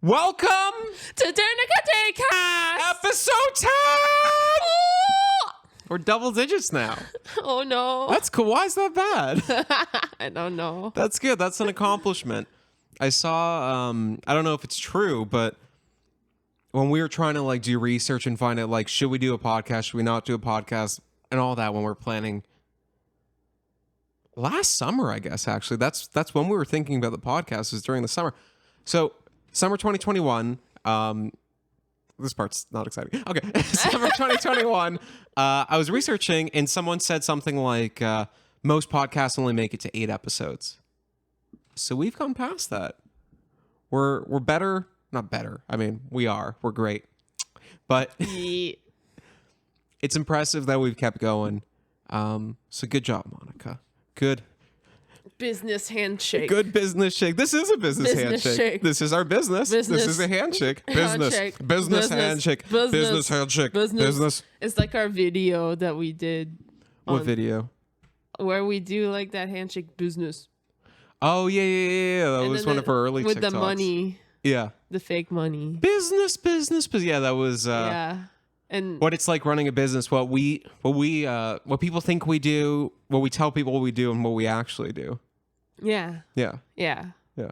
Welcome to Danica Daycast! episode 10! We're double digits now. Oh no. That's cool. Why is that bad? I don't know. That's good. That's an accomplishment. I saw, I don't know if it's true, but when we were trying to do research and find out, should we do a podcast? Should we not do a podcast? And all that when we're planning last summer, I guess, actually. That's when we were thinking about the podcast, was during the summer. So summer 2021, this part's not exciting. Okay. Summer 2021, I was researching and someone said something like, most podcasts only make it to 8 episodes. So we've gone past that. We're better, not better. I mean, we are. We're great. But it's impressive that we've kept going. So good job, Monica. Good business handshake. Good business shake. This is a business handshake. Shake. This is our business. This is a handshake. Business. Handshake. Business handshake. Business handshake. Business. It's like our video that we did. What video? Where we do that handshake business. Oh, yeah. That was one of our early with TikToks. the money. Yeah. The fake money. Business. Yeah, that was yeah. And what it's like running a business, what people think we do, what we tell people we do, and what we actually do. Yeah. Yeah. Yeah. Yeah.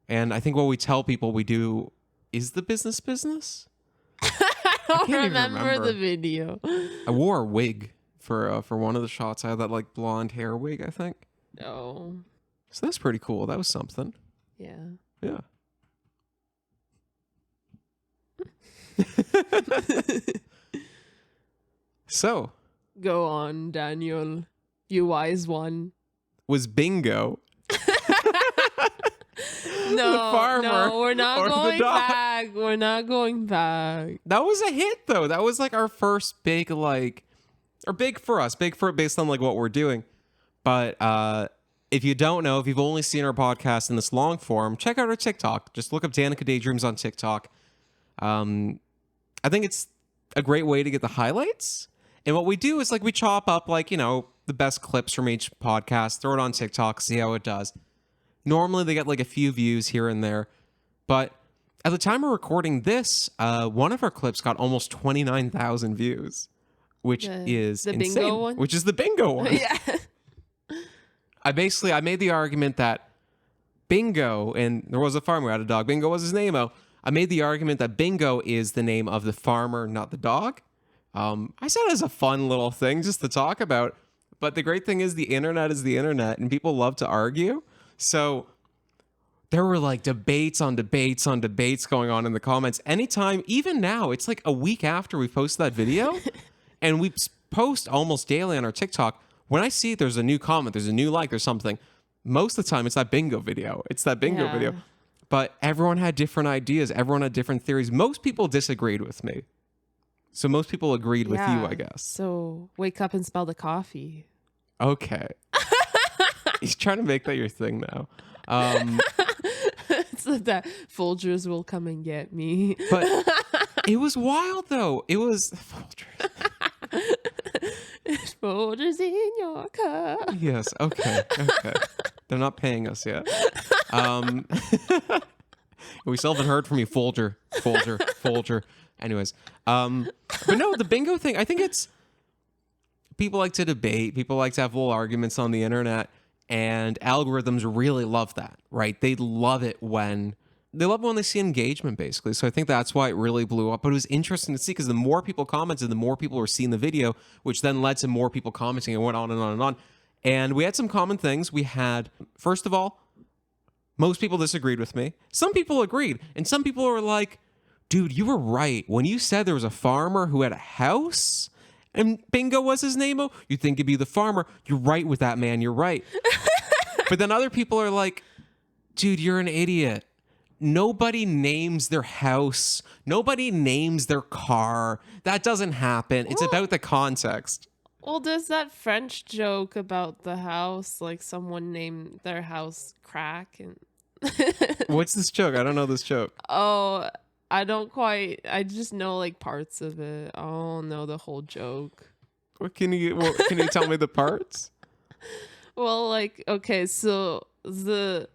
And I think what we tell people we do is the business. I don't remember the video. I wore a wig for one of the shots. I had that blonde hair wig, I think. Oh. So that's pretty cool. That was something. Yeah. Yeah. So. Go on, Daniel. You wise one. Was Bingo No, the farmer? No, we're not going dog? back. We're not going back. That was a hit, though. That was our first big, or big for us, based on what we're doing. But if you don't know, if you've only seen our podcast in this long form, check out our TikTok. Just look up Danica Daydreams on TikTok. I think it's a great way to get the highlights. And what we do is we chop up the best clips from each podcast, throw it on TikTok, see how it does. Normally they get a few views here and there, but at the time we're recording this, one of our clips got almost 29,000 views, which is the insane. bingo one? Which is the bingo one. Yeah. I made the argument that Bingo, and there was a farmer who had a dog. Bingo was his name. I made the argument that Bingo is the name of the farmer, not the dog. I said it as a fun little thing just to talk about. But the great thing is the internet is the internet, and people love to argue. So there were debates on debates on debates going on in the comments. Anytime, even now, it's a week after we post that video, and we post almost daily on our TikTok. When I see there's a new comment, there's a new there's something, most of the time it's that bingo video. It's that bingo video. But everyone had different ideas. Everyone had different theories. Most people disagreed with me. So most people agreed with you, I guess. So wake up and smell the coffee. Okay. He's trying to make that your thing now. So that Folgers will come and get me. But it was wild, though. It was Folgers. Folgers in your cup. Yes. Okay. They're not paying us yet. We still haven't heard from you, Folger. Anyways, but no, the bingo thing. I think it's people like to debate. People like to have little arguments on the internet. And algorithms really love that, right? They love it when they see engagement, basically. So I think that's why it really blew up. But it was interesting to see because the more people commented, the more people were seeing the video, which then led to more people commenting and went on and on and on. And we had some common things. We had, first of all, most people disagreed with me. Some people agreed. And some people were like, dude, you were right. When you said there was a farmer who had a house and Bingo was his name, you think it'd be the farmer. You're right with that, man. You're right. But then other people are like, dude, you're an idiot. Nobody names their house. Nobody names their car. That doesn't happen. It's about the context. Well, there's that French joke about the house, someone named their house Crack. And What's this joke? I don't know this joke. Oh, I just know parts of it. I don't know the whole joke. Can you tell me the parts? Well, okay, so the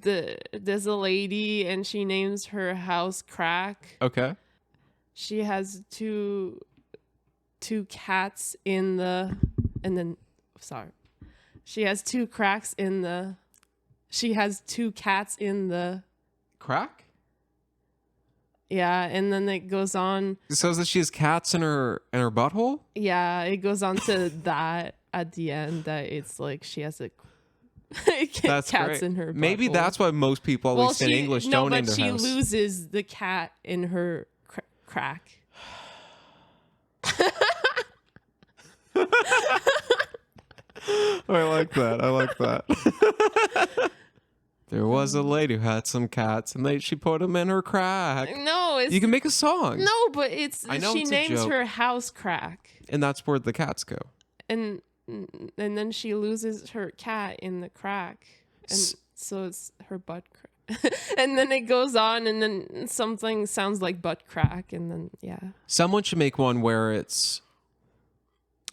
there's a lady and she names her house Crack. Okay. She has two cats in the, and then sorry. She has two cracks in the, she has two cats in the Crack? yeah, and then it goes on. It says that she has cats in her butthole? Yeah, it goes on to that at the end that it's like she has a That's cats great. in her butthole. Maybe that's why most people, at least in English, don't name their she house. loses the cat in her crack. I like that. I like that. There was a lady who had some cats, and she put them in her crack. No, it's You can make a song. no, but it's I know she it's a names joke. her house Crack, And that's where the cats go. and then she loses her cat in the crack, and so it's her butt crack. And then it goes on, and then something sounds like butt crack, and then yeah. Someone should make one where there's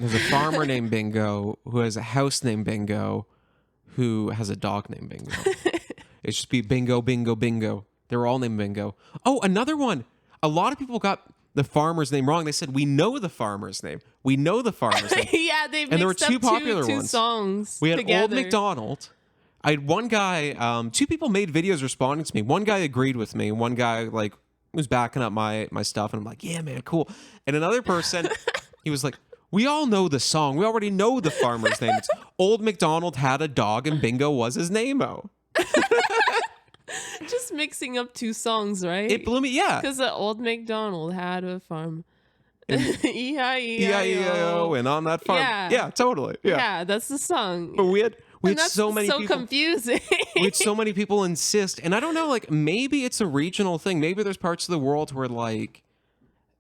a farmer named Bingo who has a house named Bingo who has a dog named Bingo. It should be Bingo, Bingo, Bingo. They were all named Bingo. Oh, another one. A lot of people got the farmer's name wrong. They said, we know the farmer's name. We know the farmer's name. Yeah, they And there were mixed two up popular two ones. songs. We had together. Old MacDonald. I had one guy, two people made videos responding to me. One guy agreed with me. One guy was backing up my stuff. And I'm like, yeah, man, cool. And another person, he was like, we all know the song. We already know the farmer's name. It's Old MacDonald had a dog and Bingo was his name-o. Just mixing up two songs, right? It blew me, yeah. Because the Old MacDonald had a farm. E-I-E-I-O, and on that farm. Yeah. Yeah, totally. Yeah. Yeah, that's the song. But we had And that's so many people. confusing. We had so many people insist. And I don't know, maybe it's a regional thing. Maybe there's parts of the world where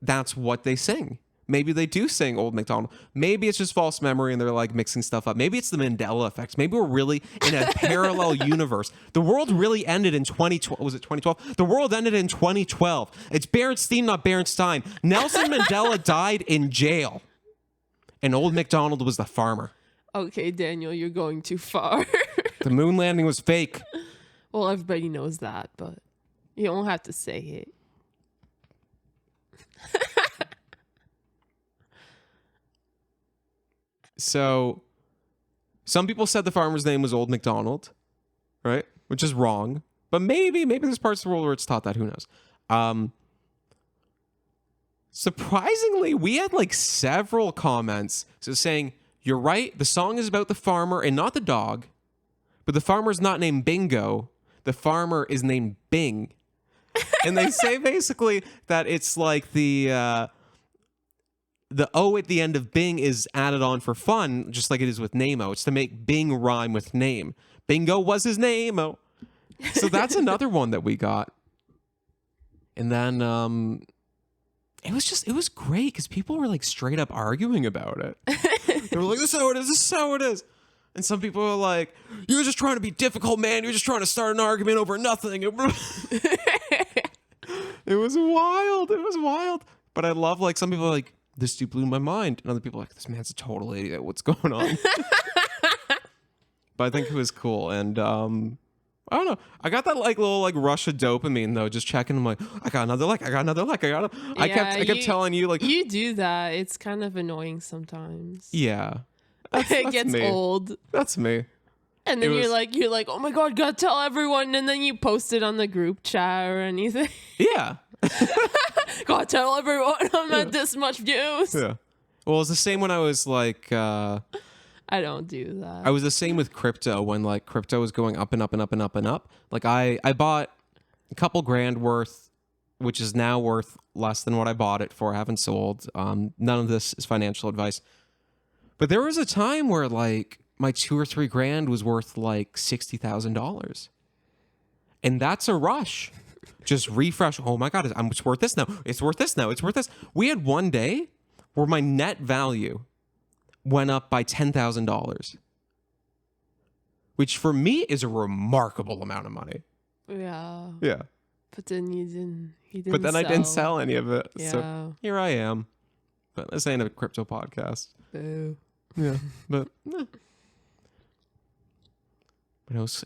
that's what they sing. Maybe they do sing Old MacDonald. Maybe it's just false memory and they're mixing stuff up. Maybe it's the Mandela effect. Maybe we're really in a parallel universe. The world really ended in 2012. Was it 2012? The world ended in 2012. It's Berenstein, not Berenstein. Nelson Mandela died in jail. And Old MacDonald was the farmer. Okay, Daniel, you're going too far. The moon landing was fake. Well, everybody knows that, but you don't have to say it. So, some people said the farmer's name was Old MacDonald, right? Which is wrong. But maybe there's parts of the world where it's taught that. Who knows? Surprisingly, we had several comments saying, you're right, the song is about the farmer and not the dog. But the farmer's not named Bingo. The farmer is named Bing. And they say basically that it's the O at the end of Bing is added on for fun, just like it is with Namo. It's to make Bing rhyme with name. Bingo was his name-o. So that's another one that we got. And then it was great because people were straight up arguing about it. They were like, this is how it is, this is how it is. And some people were like, you're just trying to be difficult, man. You're just trying to start an argument over nothing. It was wild. It was wild. But I love some people are like, this dude blew my mind. And other people are like, this man's a total idiot. What's going on? But I think it was cool. And I don't know. I got that little rush of dopamine though, just checking. I'm like, I got another like. I kept telling you you do that. It's kind of annoying sometimes. Yeah. It gets me. old. That's me. And then you're like, oh my God, gotta tell everyone. And then you post it on the group chat or anything. Yeah. Gotta tell everyone I'm at this much views. Yeah. Well, it's the same when I was I don't do that. I was the same with crypto when crypto was going up and up and up and up and up. I bought a couple grand worth, which is now worth less than what I bought it for. I haven't sold. None of this is financial advice. But there was a time where my 2 or 3 grand was worth $60,000. And that's a rush. Just refresh. Oh my God, it's worth this now. It's worth this now. It's worth this. We had one day where my net value went up by $10,000, which for me is a remarkable amount of money. Yeah. Yeah. But then you didn't But then sell. I didn't sell any of it. Yeah. So here I am. But this ain't a crypto podcast. Boo. Yeah. But it was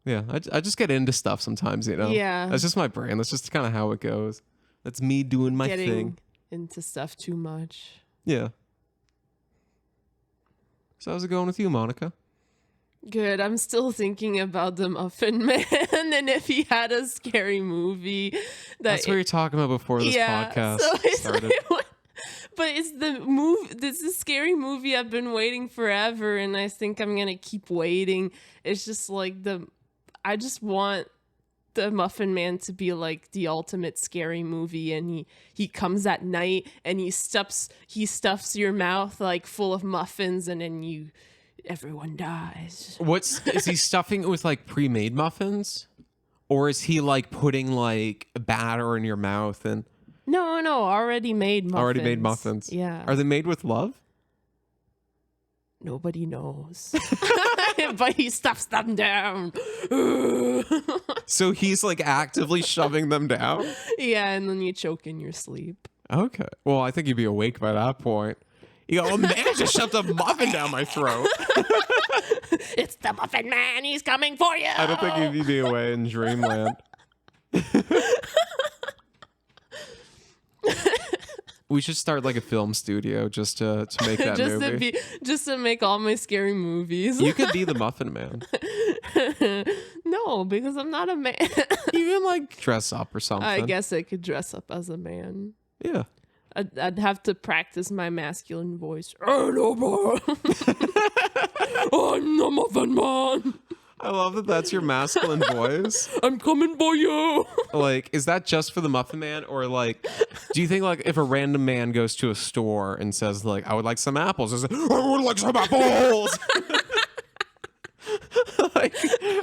Yeah, I just get into stuff sometimes, you know? Yeah. That's just my brain. That's just kind of how it goes. That's me doing my Getting thing. into stuff too much. Yeah. So how's it going with you, Monica? Good. I'm still thinking about the Muffin Man and if he had a scary movie. That's what you're talking about before this podcast so it's started. like, but it's the movie. This is a scary movie I've been waiting forever, and I think I'm gonna keep waiting. It's just like I just want the Muffin Man to be like the ultimate scary movie, and he comes at night and he stuffs your mouth like full of muffins, and then everyone dies. Is he stuffing it with like pre-made muffins? Or is he like putting like batter in your mouth and No, already made muffins. already made muffins? Yeah. Are they made with love? Nobody knows. But he stuffs them down. So he's like actively shoving them down? Yeah, and then you choke in your sleep. Okay. Well, I think you'd be awake by that point. You go, oh man, just shoved a muffin down my throat. It's the Muffin Man. He's coming for you. I don't think you'd be away in dreamland. We should start like a film studio just to make that movie. Just to make all my scary movies. You could be the Muffin Man. No, because I'm not a man. You can like dress up or something. I guess I could dress up as a man. Yeah. I'd have to practice my masculine voice. Hello, I'm the Muffin Man. I love that that's your masculine voice. I'm coming for you. Like, is that just for the Muffin Man? Or like, do you think like if a random man goes to a store and says like, I would like some apples, is it, I would like some apples. Like,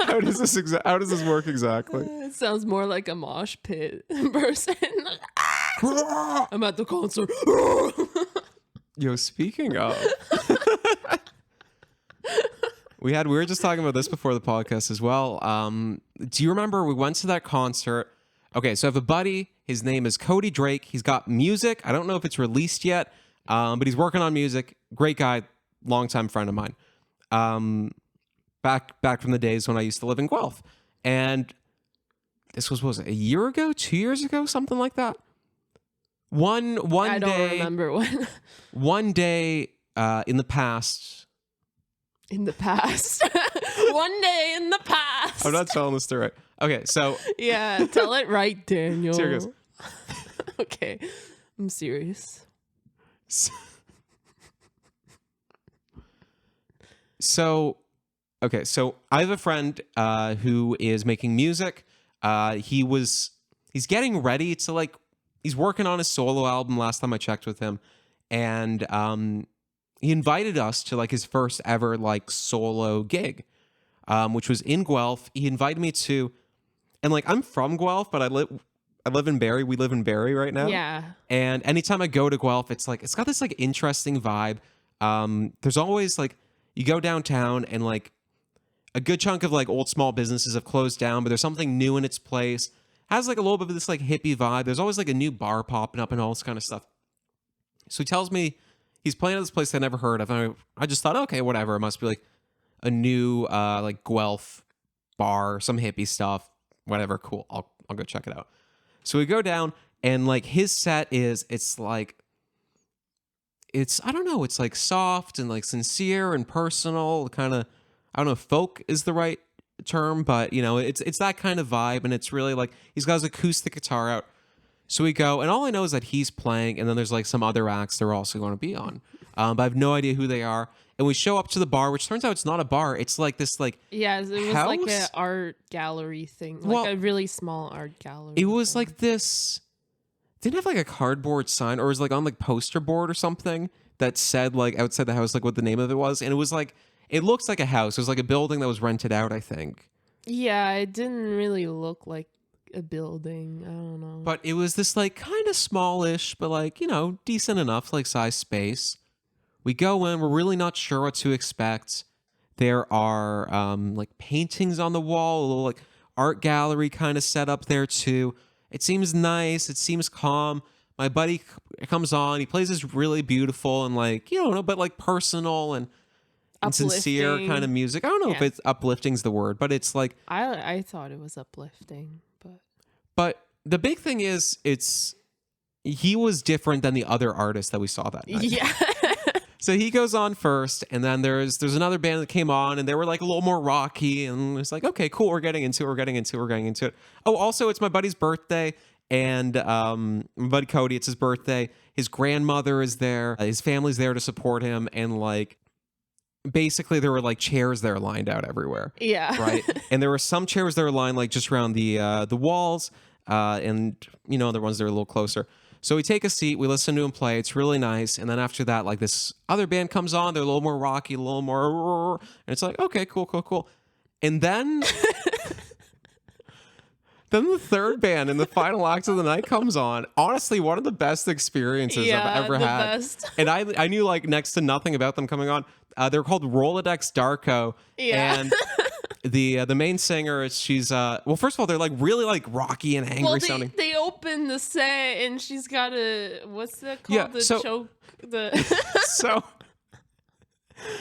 how does this work exactly? It sounds more like a mosh pit person. I'm at the concert. Yo, speaking of, we were just talking about this before the podcast as well. Do you remember we went to that concert? Okay, so I have a buddy. His name is Cody Drake. He's got music. I don't know if it's released yet, but he's working on music. Great guy, longtime friend of mine. Back from the days when I used to live in Guelph, and this was, what was it, a year ago, 2 years ago, something like that. One I don't day, remember when. one day in the past. In the past. One day in the past. I'm not telling this story right. Okay, so Yeah, tell it right, Daniel. Serious. Okay, I'm serious. So okay, so I have a friend who is making music. He's getting ready to like, he's working on his solo album last time I checked with him, and he invited us to like his first ever like solo gig, which was in Guelph. He invited me to, and like I'm from Guelph, but I live in Barrie. We live in Barrie right now. Yeah. And anytime I go to Guelph, it's like, it's got this like interesting vibe. There's always like, you go downtown and like a good chunk of like old small businesses have closed down, but there's something new in its place. Has like a little bit of this like hippie vibe. There's always like a new bar popping up and all this kind of stuff. So he tells me he's playing at this place I never heard of. And I just thought, okay, whatever. It must be like a new like Guelph bar, some hippie stuff, whatever. Cool. I'll go check it out. So we go down and like his set it's I don't know, it's like soft and like sincere and personal, kind of, I don't know if folk is the right term, but you know, it's that kind of vibe, and it's really like he's got his acoustic guitar out. So we go, and all I know is that he's playing, and then there's like some other acts they're also going to be on, but I have no idea who they are. And we show up to the bar, which turns out it's not a bar. It's like this like Yeah, it was house? like an art gallery thing, like Well, a really small art gallery. It was thing. like this. Didn't have like a cardboard sign, or it was like on like poster board or something that said like outside the house like what the name of it was, and it was like, it looks like a house. It was like a building that was rented out, I think. Yeah, it didn't really look like a building. I don't know. But it was this like kind of smallish, but like, you know, decent enough like size space. We go in, we're really not sure what to expect. There are like paintings on the wall, a little like art gallery kind of set up there too. It seems nice, it seems calm. My buddy comes on, he plays this really beautiful and like, you know, but like personal, and and sincere Uplifting. kind of music. I don't know if Yeah. it's uplifting's the word, but it's like, I thought it was uplifting, but the big thing is he was different than the other artists that we saw that night. yeah. So he goes on first, and then there's another band that came on, and they were like a little more rocky, and it's like, okay, cool, we're getting into it. Oh, also, it's my buddy's birthday, and my buddy Cody, it's his birthday. His grandmother is there, his family's there to support him, and like basically there were like chairs there lined out everywhere. Yeah. Right, and there were some chairs that were lined like just around the walls, and other ones that are a little closer. So we take a seat, we listen to him play. It's really nice. And then after that, like this other band comes on. They're a little more rocky, a little more, and it's like, okay, cool. And then, then the third band in the final act of the night comes on. Honestly, one of the best experiences I've ever the had. best. And I knew like next to nothing about them coming on. They're called Rolodex Darko. Yeah. And the main singer, she's well, first of all, they're like really like rocky and angry sounding. They open the set and she's got what's that called? Yeah, The so- choke.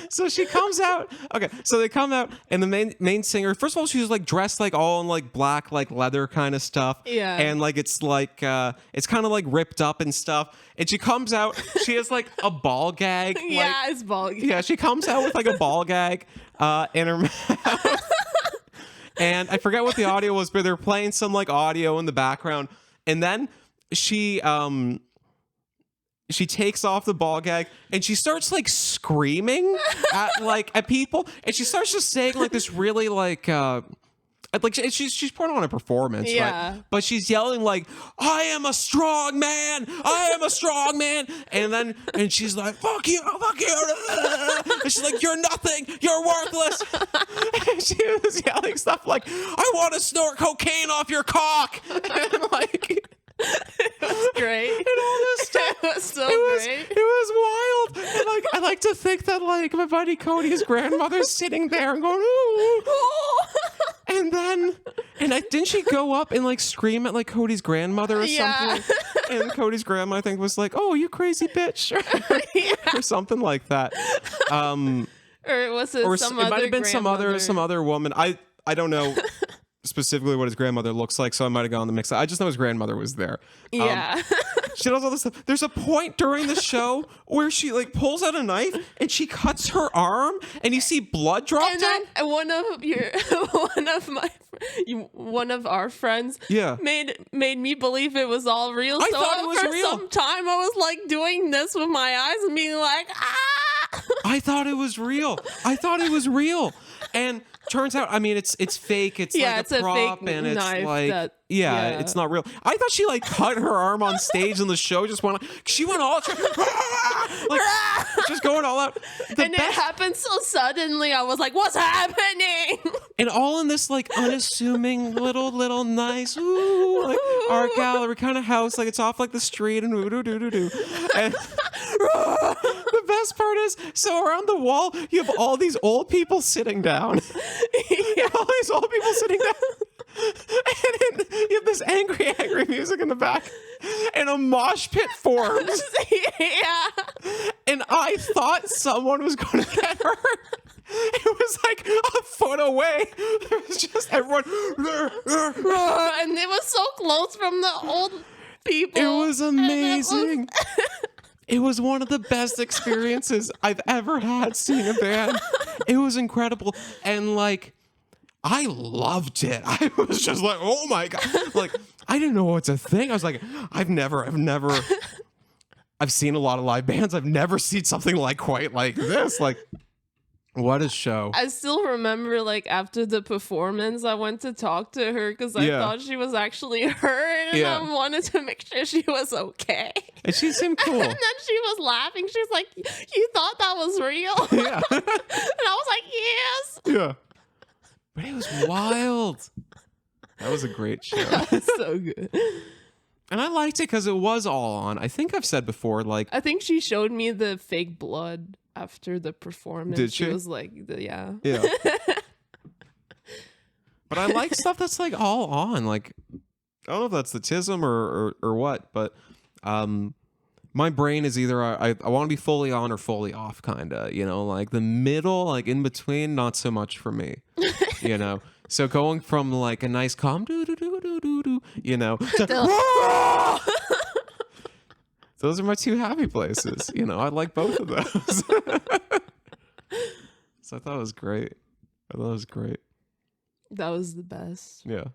So she comes out. Okay, so they come out, and the main singer. First of all, she's like dressed like all in like black, like leather kind of stuff. Yeah. And like it's kind of like ripped up and stuff. And she comes out. She has like a ball gag. Yeah, it's ball. Yeah, she comes out with like a ball gag in her mouth. And I forget what the audio was, but they're playing some like audio in the background. And then she takes off the ball gag and she starts like screaming at people, and she starts just saying like this really like she's putting on a performance, Yeah. right? But she's yelling like, I am a strong man, and she's like, fuck you, and she's like, you're nothing, you're worthless. And she was yelling stuff like, I want to snort cocaine off your cock, and like Great. and all this stuff. It was so great. It was wild. And like I like to think that like my buddy Cody's grandmother's sitting there and going, ooh. And then didn't she go up and like scream at like Cody's grandmother or something? And Cody's grandma, I think, was like, oh, you crazy bitch. Or something like that. Or it was Or some it other might have been grandmother. some other woman. I don't know specifically what his grandmother looks like, so I might have gone the mix. I just know his grandmother was there. Yeah. She does all this stuff. There's a point during the show where she like pulls out a knife and she cuts her arm, and you see blood drop And down. then one of our friends Yeah. made me believe it was all real. I So thought it was for real. some time I was like doing this with my eyes and being like, ah. I thought it was real. And turns out, I mean, it's fake. It's Yeah, like it's a a prop, fake and it's knife like that- yeah, yeah. it's not real. I thought she like cut her arm on stage, and the show just went. She went all like just going all out. The And it best- happened so suddenly. I was like, what's happening? And all in this like unassuming little nice like art gallery kind of house, like it's off like the street and doo doo doo doo. And the best part is, so around the wall you have all these old people sitting down. All these old people sitting down. And then you have this angry music in the back, and a mosh pit forms. Yeah. And I thought someone was going to get hurt. It was like a foot away. There was just everyone. And it was so close from the old people. It was amazing. It was one of the best experiences I've ever had seeing a band. It was incredible. And like, I loved it. I was just like, oh my God. Like, I didn't know what's a thing. I was like, I've seen a lot of live bands. I've never seen something like quite like this. Like, what a show. I still remember, like, after the performance, I went to talk to her because I Yeah. thought she was actually hurt, and Yeah. I wanted to make sure she was okay. And she seemed cool. And then she was laughing. She was like, you thought that was real? Yeah. And I was like, yes. Yeah. But it was wild. That was a great show. That's so good. And I liked it because it was all on. I think I've said before, like, I think she showed me the fake blood after the performance. Did she? was like, yeah. yeah. But I like stuff that's like all on. Like, I don't know if that's the tism or what, but My brain is either I want to be fully on or fully off, kind of, you know, like the middle, like in between, not so much for me, you know. So going from like a nice calm do do do do do do, you know, to, those are my two happy places, you know. I like both of those. So I thought it was great. I thought it was great. That was the best. Yeah.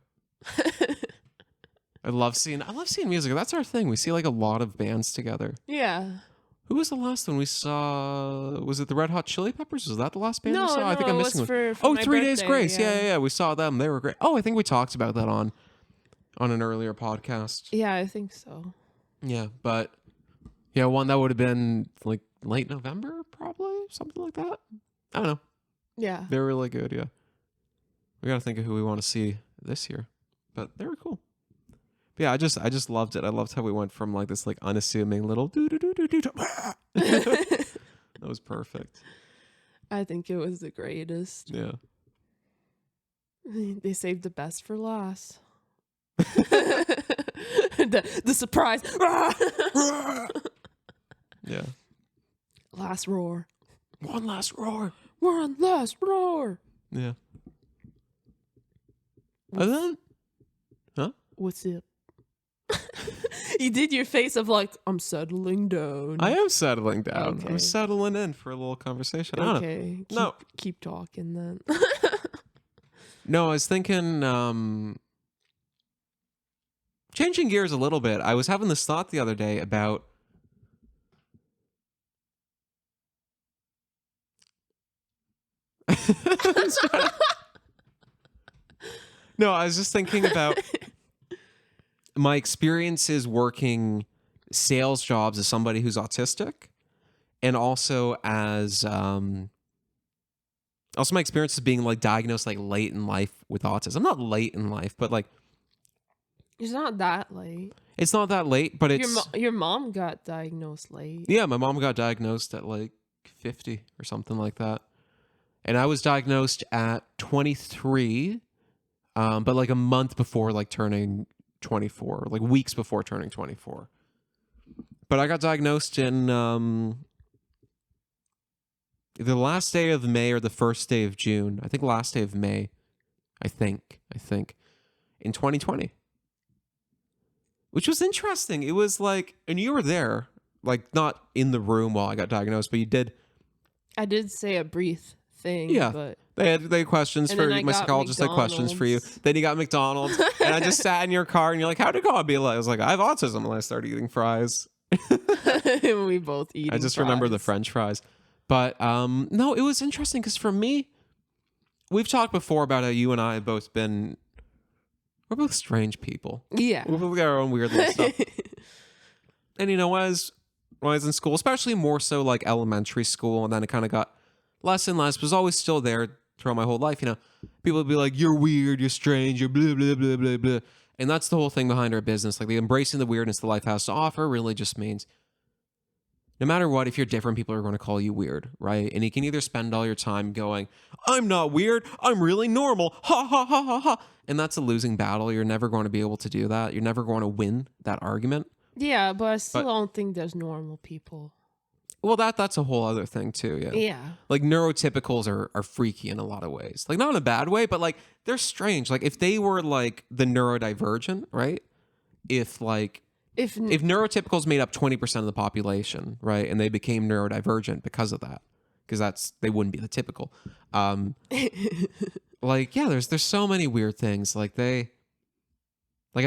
I love seeing music. That's our thing. We see like a lot of bands together. Yeah. Who was the last one we saw? Was it the Red Hot Chili Peppers? Was that the last band we No, saw? I think no, I'm it missing was one. for my 3 Days birthday, Grace. yeah. Yeah. We saw them. They were great. Oh, I think we talked about that on an earlier podcast. Yeah, I think so. Yeah, but yeah, one that would have been like late November, probably something like that. I don't know. Yeah. They're really good. Yeah, we gotta think of who we want to see this year, but they were cool. But yeah, I just loved it. I loved how we went from like this like unassuming little do do do do do. That was perfect. I think it was the greatest. Yeah. They saved the best for last. the surprise. Yeah. Last roar. One last roar. We're on last roar. Yeah. And then, What's up? You did your face of like, I'm settling down. I am settling down. Okay. I'm settling in for a little conversation. I don't know. Okay. No. Keep talking then. No, I was thinking, changing gears a little bit. I was having this thought the other day about No, I was just thinking about my experiences working sales jobs as somebody who's autistic, and also as also my experiences being like diagnosed like late in life with autism. Not late in life, but like It's not that late. it's not that late, but it's Your mom got diagnosed late. yeah, my mom got diagnosed at like 50 or something like that. And I was diagnosed at 23, but like a month before like turning 24, like weeks before turning 24. But I got diagnosed in either the last day of May or the first day of June. I think last day of May. I think in 2020. Which was interesting. It was like, and you were there, like not in the room while I got diagnosed, but you did. I did say a brief thing. Yeah. But They had questions And for then I my got psychologist had questions for you. McDonald's. Then you got McDonald's, and I just sat in your car, and you're like, "How'd it go?" I'd be like, "I was like, I have autism," and I started eating fries. we both eat. I just remember the French fries, but no, it was interesting because for me, we've talked before about how you and I have both been. We're both strange people. Yeah. We both got our own weird little stuff. And you know, when I was in school, especially more so like elementary school, and then it kind of got less and less, but it was always still there throughout my whole life. You know, people would be like, "You're weird, you're strange, you're blah blah blah blah blah," and that's the whole thing behind our business. Like, the embracing the weirdness that life has to offer really just means, no matter what, if you're different, people are going to call you weird, right? And you can either spend all your time going, "I'm not weird, I'm really normal, ha ha ha ha ha," and that's a losing battle. You're never going to be able to do that. You're never going to win that argument. Yeah, but I still don't think there's normal people. Well, that's a whole other thing too, yeah. Yeah. Like, neurotypicals are freaky in a lot of ways. Like, not in a bad way, but like they're strange. Like, if they were like the neurodivergent, right? If neurotypicals made up 20% of the population, right, and they became neurodivergent because of that, because they wouldn't be the typical. Like, yeah, there's so many weird things. Like, as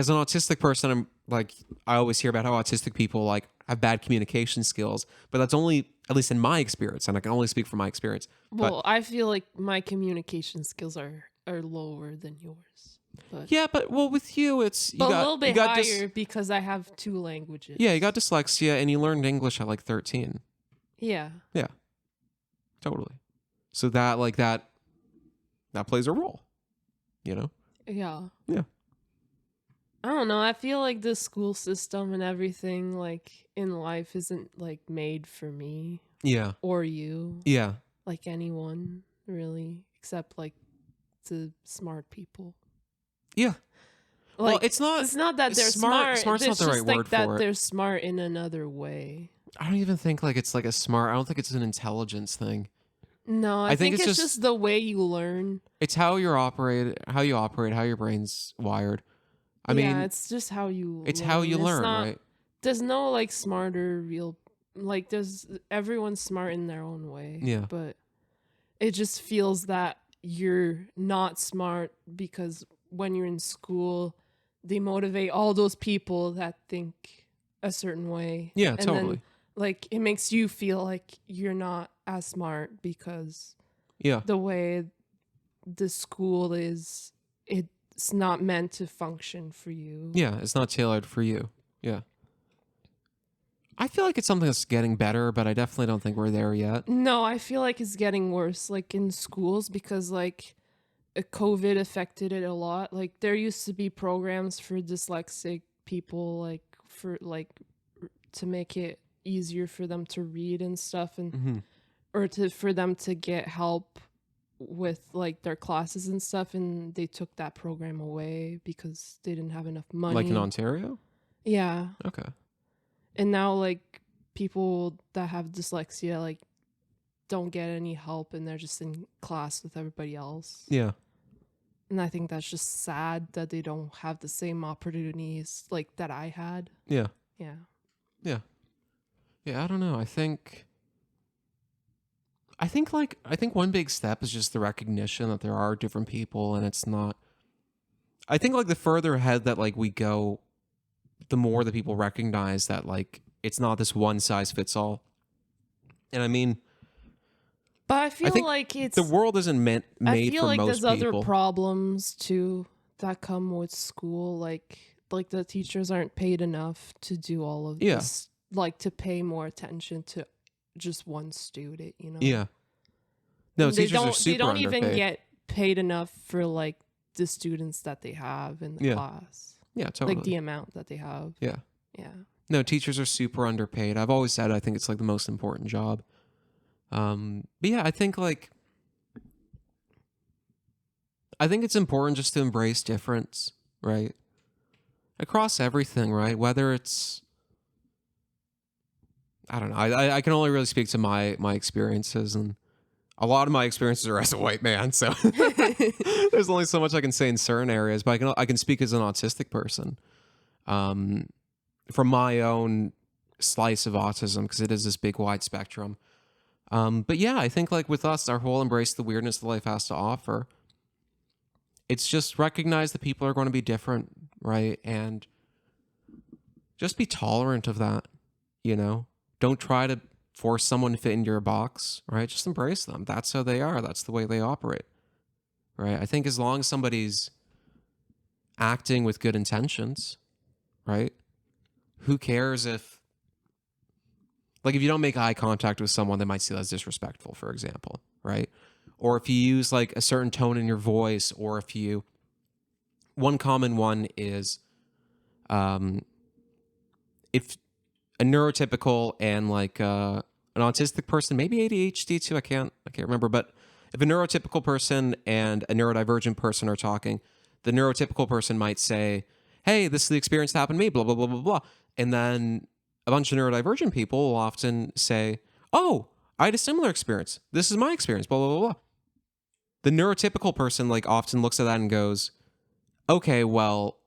an autistic person, I'm like, I always hear about how autistic people like have bad communication skills, but that's only, at least in my experience, and I can only speak from my experience. Well, I feel like my communication skills are lower than yours. But Yeah, but well, with you, it's a little bit higher because I have 2 languages. yeah, you got dyslexia, and you learned English at like 13. Yeah. Yeah, totally. So that plays a role, you know? Yeah. Yeah. I don't know. I feel like the school system and everything like in life isn't like made for me Yeah. or you, Yeah. like anyone really, except like the smart people. Yeah. Well, Like, it's not. It's not that they're smart. Smart's not It's the right just word like that for it. they're smart in another way. I don't even think like it's like a smart. I don't think it's an intelligence thing. No, I think it's just the way you learn. It's how you operate, how your brain's wired. I mean, it's just how you. it's learn. how you It's learn, not, right? There's no like smarter real. Like there's everyone's smart in their own way. Yeah. But it just feels that you're not smart because when you're in school, they motivate all those people that think a certain way. Yeah, And totally. then, like, it makes you feel like you're not as smart because Yeah. the way the school is, it's not meant to function for you. Yeah, it's not tailored for you. Yeah. I feel like it's something that's getting better, but I definitely don't think we're there yet. No, I feel like it's getting worse, like in schools, because like COVID affected it a lot. Like there used to be programs for dyslexic people, like for like to make it easier for them to read and stuff, and Mm-hmm. or to for them to get help with like their classes and stuff, and they took that program away because they didn't have enough money. Like in Ontario? Yeah. Okay. And now like people that have dyslexia like don't get any help and they're just in class with everybody else. Yeah. And I think that's just sad that they don't have the same opportunities like that I had. Yeah. Yeah. Yeah. Yeah, I don't know. I think one big step is just the recognition that there are different people and it's not. I think like the further ahead that like we go, the more that people recognize that like it's not this one size fits all. And I mean, But I feel think like it's the world isn't made I feel for like most there's people. other problems too that come with school, like the teachers aren't paid enough to do all of Yeah. this, like to pay more attention to just one student, you know. Yeah. No, And they teachers are don't super they don't even underpaid. get paid enough for like the students that they have in the Yeah. class. Yeah, totally. Like the amount that they have. Yeah. Yeah. No, teachers are super underpaid. I've always said I think it's like the most important job. But yeah, I think it's important just to embrace difference, right? Across everything, right? Whether it's, I don't know. I can only really speak to my experiences, and a lot of my experiences are as a white man, so there's only so much I can say in certain areas. But I can speak as an autistic person, from my own slice of autism, because it is this big wide spectrum. But yeah, I think like with us, our whole embrace the weirdness that life has to offer. It's just recognize that people are going to be different, right? And just be tolerant of that, you know? Don't try to force someone to fit into your box, right? Just embrace them. That's how they are. That's the way they operate, right? I think as long as somebody's acting with good intentions, right? Who cares if, like, if you don't make eye contact with someone, they might see that as disrespectful, for example, right? Or if you use like a certain tone in your voice, or if you, one common one is, if a neurotypical and like an autistic person, maybe ADHD too, I can't remember, but if a neurotypical person and a neurodivergent person are talking, the neurotypical person might say, hey, this is the experience that happened to me, blah, blah, blah, blah, blah. And then a bunch of neurodivergent people will often say, oh, I had a similar experience. This is my experience, blah, blah, blah, blah. The neurotypical person like often looks at that and goes, okay, well,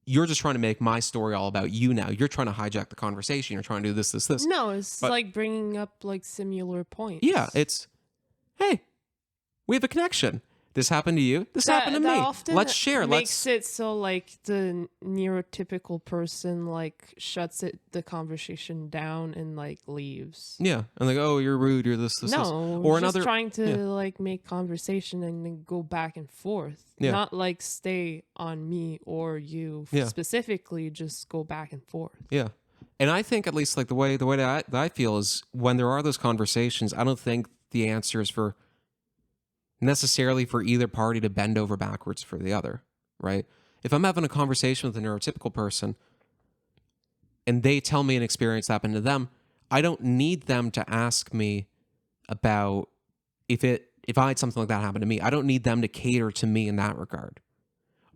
you're just trying to make my story all about you now. You're trying to hijack the conversation. You're trying to do this, this, this. No, it's But- like bringing up like similar points. Yeah, it's, hey, we have a connection. This happened to you. This happened to that me. often Let's share. Makes it so like the neurotypical person like shuts the conversation down and like leaves. Yeah, and like, oh, you're rude. You're this, this, No, this. we're Or just another. trying to yeah. like make conversation and then go back and forth. Yeah. Not like stay on me or you Yeah. specifically. Just go back and forth. Yeah. And I think at least like the way that I feel is when there are those conversations, I don't think the answer is for necessarily for either party to bend over backwards for the other, right? If I'm having a conversation with a neurotypical person and they tell me an experience happened to them, I don't need them to ask me about if I had something like that happen to me. I don't need them to cater to me in that regard.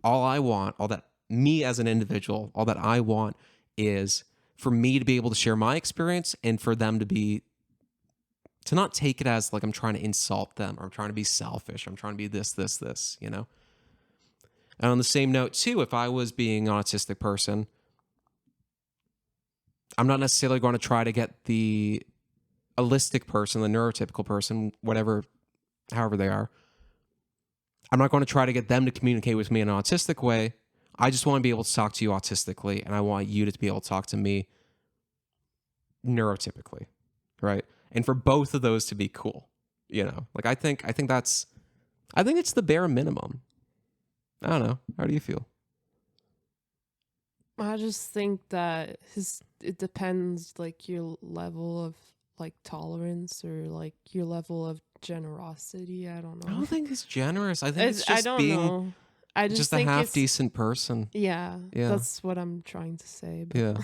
All me as an individual, all that I want is for me to be able to share my experience and for them to not take it as like I'm trying to insult them or I'm trying to be selfish. Or I'm trying to be this, you know? And on the same note too, if I was being an autistic person, I'm not necessarily going to try to get the allistic person, the neurotypical person, however they are. I'm not going to try to get them to communicate with me in an autistic way. I just want to be able to talk to you autistically, and I want you to be able to talk to me neurotypically, right? And for both of those to be cool, you know? Like I think it's the bare minimum. I don't know. How do you feel? I just think that it depends, like, your level of, like, tolerance or, like, your level of generosity. I don't know. I don't think it's generous. I think it's just I don't being know. I just a think half it's, decent person. yeah, Yeah. that's what I'm trying to say. But Yeah.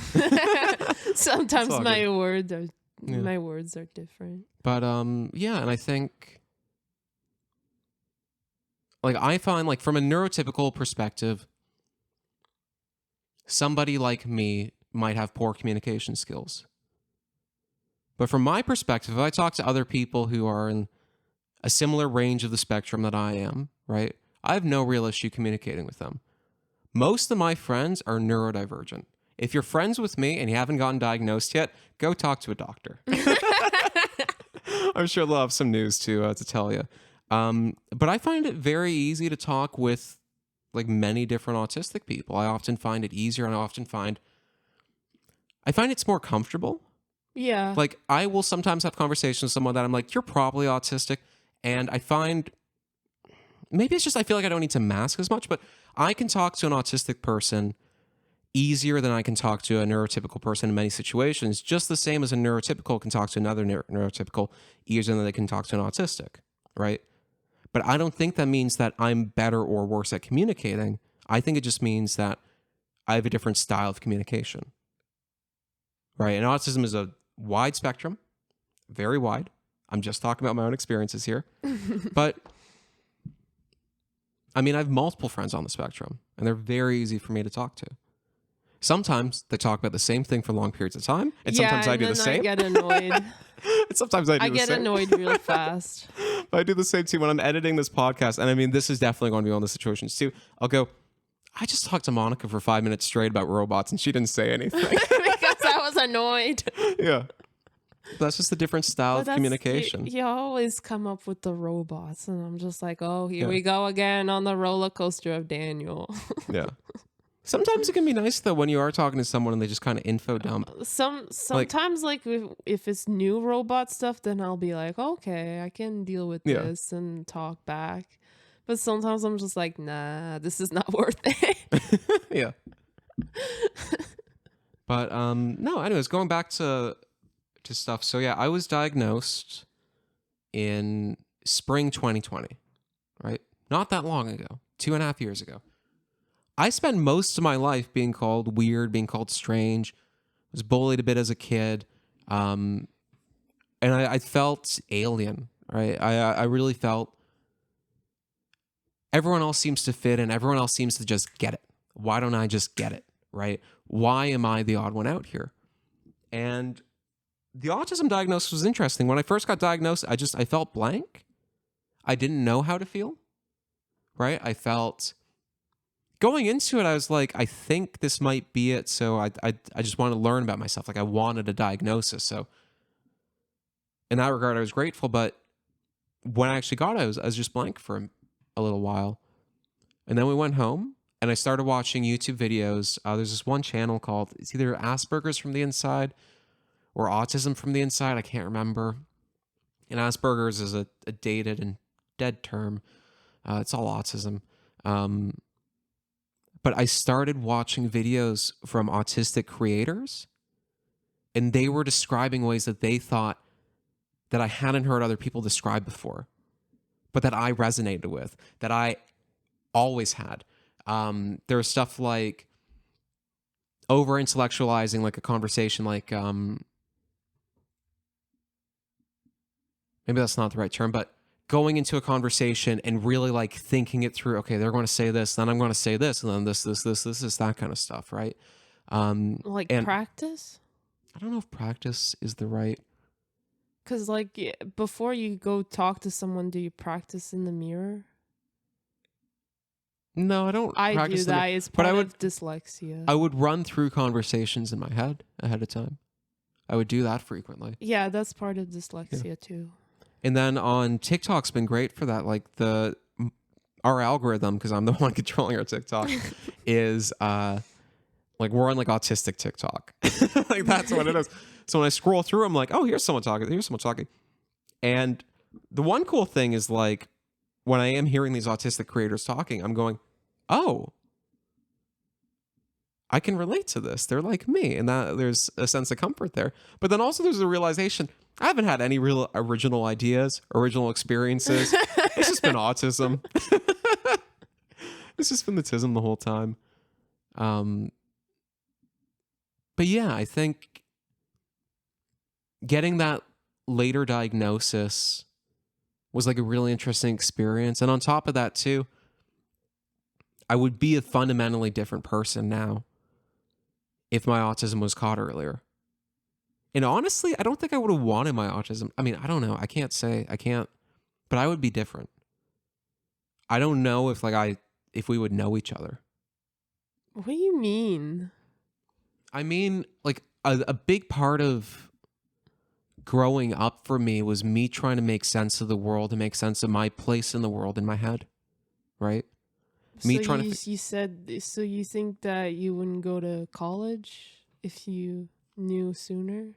sometimes all my good. words are different. But yeah, and I think like I find like from a neurotypical perspective, somebody like me might have poor communication skills. But from my perspective, if I talk to other people who are in a similar range of the spectrum that I am, right? I have no real issue communicating with them. Most of my friends are neurodivergent. If you're friends with me and you haven't gotten diagnosed yet, go talk to a doctor. I'm sure they'll have some news to tell you. But I find it very easy to talk with like many different autistic people. I often find it easier, and I find it's more comfortable. Yeah. Like I will sometimes have conversations with someone that I'm like, you're probably autistic, and I find maybe it's just I feel like I don't need to mask as much, but I can talk to an autistic person easier than I can talk to a neurotypical person in many situations, just the same as a neurotypical can talk to another neurotypical easier than they can talk to an autistic, right? But I don't think that means that I'm better or worse at communicating. I think it just means that I have a different style of communication, right? And autism is a wide spectrum, very wide. I'm just talking about my own experiences here. But I mean, I have multiple friends on the spectrum, and they're very easy for me to talk to. Sometimes they talk about the same thing for long periods of time, and sometimes I do the same. I get annoyed. And sometimes I do the same. I get annoyed real fast. But I do the same too when I'm editing this podcast. And I mean, this is definitely going to be one of the situations too. I'll go, I just talked to Monica for 5 minutes straight about robots, and she didn't say anything. Because I was annoyed. Yeah. That's just a different style of communication. You always come up with the robots, and I'm just like, oh, here we go again on the roller coaster of Daniel. Yeah. Sometimes it can be nice though when you are talking to someone and they just kind of info dump. Sometimes like if it's new robot stuff, then I'll be like, okay, I can deal with this and talk back. But sometimes I'm just like, nah, this is not worth it. Yeah. But no, anyways, going back to stuff. So yeah, I was diagnosed in spring 2020, right? Not that long ago, 2.5 years ago. I spent most of my life being called weird, being called strange. I was bullied a bit as a kid. And I felt alien, right? I really felt everyone else seems to fit in. Everyone else seems to just get it. Why don't I just get it, right? Why am I the odd one out here? And the autism diagnosis was interesting. When I first got diagnosed, I felt blank. I didn't know how to feel, right? I felt... Going into it, I was like, I think this might be it. So I just wanted to learn about myself. Like I wanted a diagnosis. So in that regard, I was grateful. But when I actually got it, I was just blank for a little while. And then we went home and I started watching YouTube videos. There's this one channel called, it's either Asperger's from the Inside or Autism from the Inside. I can't remember. And Asperger's is a dated and dead term. It's all autism. But I started watching videos from autistic creators, and they were describing ways that they thought that I hadn't heard other people describe before, but that I resonated with, that I always had. There was stuff like over-intellectualizing like a conversation, like maybe that's not the right term, but going into a conversation and really like thinking it through. Okay, they're going to say this, then I'm going to say this, and then this, that kind of stuff, right? Like And practice? I don't know if practice is the right. Because, like, before you go talk to someone, do you practice in the mirror? No, I don't I practice do that. It's part of dyslexia. I would run through conversations in my head ahead of time. I would do that frequently. Yeah, that's part of dyslexia too. And then on TikTok's been great for that. Like our algorithm, because I'm the one controlling our TikTok, is like we're on like autistic TikTok. Like that's what it is. So when I scroll through, I'm like, oh, here's someone talking. Here's someone talking. And the one cool thing is like when I am hearing these autistic creators talking, I'm going, oh, I can relate to this. They're like me. And that there's a sense of comfort there. But then also there's a realization I haven't had any real original ideas, original experiences. It's just been autism. It's just been autism the whole time. But yeah, I think getting that later diagnosis was like a really interesting experience. And on top of that too, I would be a fundamentally different person now if my autism was caught earlier. And honestly, I don't think I would have wanted my autism. I mean, I don't know. I can't, but I would be different. I don't know if if we would know each other. What do you mean? I mean, like a big part of growing up for me was me trying to make sense of the world and make sense of my place in the world in my head, right? Me So trying you, to. you said, so you think that you wouldn't go to college if you knew sooner?